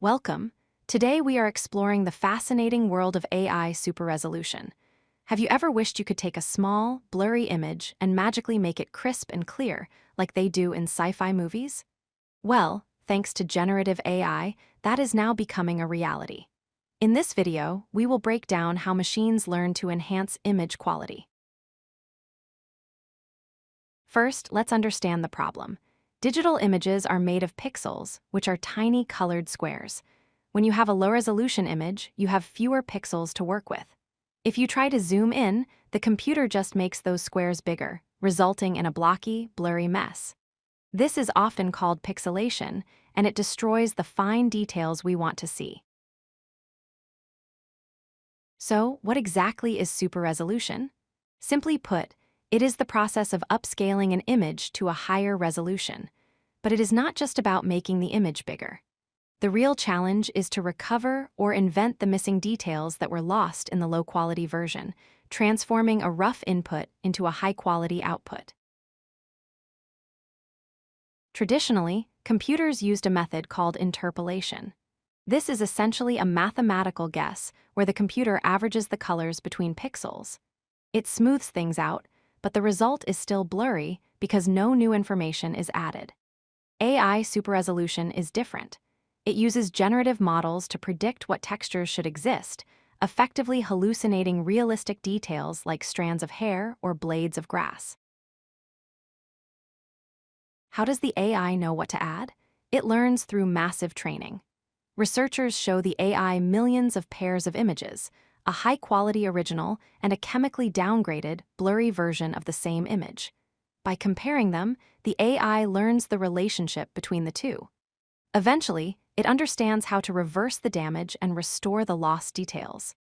Welcome. Today we are exploring the fascinating world of AI super resolution. Have you ever wished you could take a small, blurry image and magically make it crisp and clear, like they do in sci-fi movies? Well, thanks to generative AI, that is now becoming a reality. In this video, we will break down how machines learn to enhance image quality. First, let's understand the problem. Digital images are made of pixels, which are tiny colored squares. When you have a low-resolution image, you have fewer pixels to work with. If you try to zoom in, the computer just makes those squares bigger, resulting in a blocky, blurry mess. This is often called pixelation, and it destroys the fine details we want to see. So, what exactly is super resolution? Simply put, it is the process of upscaling an image to a higher resolution. But it is not just about making the image bigger. The real challenge is to recover or invent the missing details that were lost in the low-quality version, transforming a rough input into a high-quality output. Traditionally, computers used a method called interpolation. This is essentially a mathematical guess where the computer averages the colors between pixels. It smooths things out, but the result is still blurry because no new information is added. AI super resolution is different. It uses generative models to predict what textures should exist, effectively hallucinating realistic details like strands of hair or blades of grass. How does the AI know what to add? It learns through massive training. Researchers show the AI millions of pairs of images, a high-quality original and a chemically downgraded, blurry version of the same image. By comparing them, the AI learns the relationship between the two. Eventually, it understands how to reverse the damage and restore the lost details.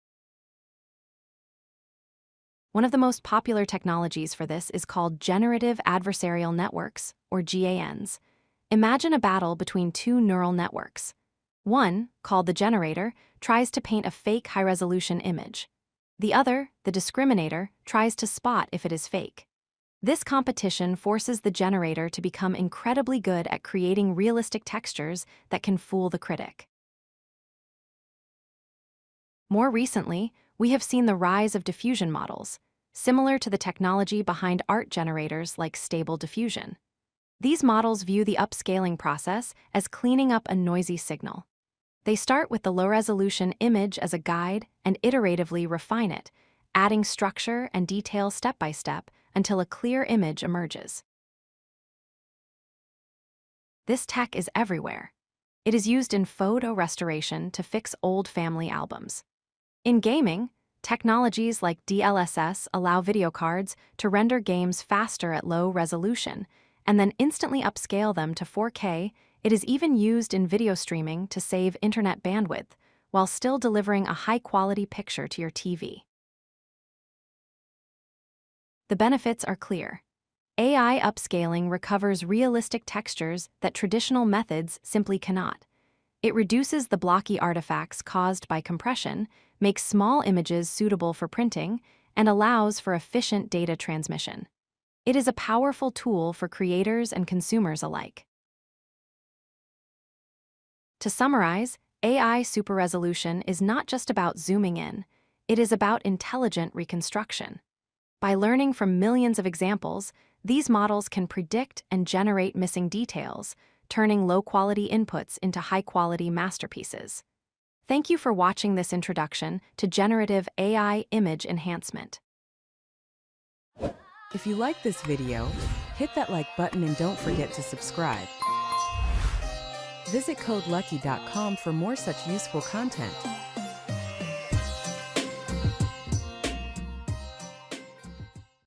One of the most popular technologies for this is called Generative Adversarial Networks, or GANs. Imagine a battle between two neural networks. One, called the generator, tries to paint a fake high-resolution image. The other, the discriminator, tries to spot if it is fake. This competition forces the generator to become incredibly good at creating realistic textures that can fool the critic. More recently, we have seen the rise of diffusion models, similar to the technology behind art generators like Stable Diffusion. These models view the upscaling process as cleaning up a noisy signal. They start with the low-resolution image as a guide and iteratively refine it, adding structure and detail step by step until a clear image emerges. This tech is everywhere. It is used in photo restoration to fix old family albums. In gaming, technologies like DLSS allow video cards to render games faster at low resolution and then instantly upscale them to 4K. It is even used in video streaming to save internet bandwidth while still delivering a high-quality picture to your TV. The benefits are clear. AI upscaling recovers realistic textures that traditional methods simply cannot. It reduces the blocky artifacts caused by compression, makes small images suitable for printing, and allows for efficient data transmission. It is a powerful tool for creators and consumers alike. To summarize, AI super resolution is not just about zooming in, it is about intelligent reconstruction. By learning from millions of examples, these models can predict and generate missing details, turning low-quality inputs into high-quality masterpieces. Thank you for watching this introduction to generative AI image enhancement. If you like this video, hit that like button and don't forget to subscribe. Visit codelucky.com for more such useful content.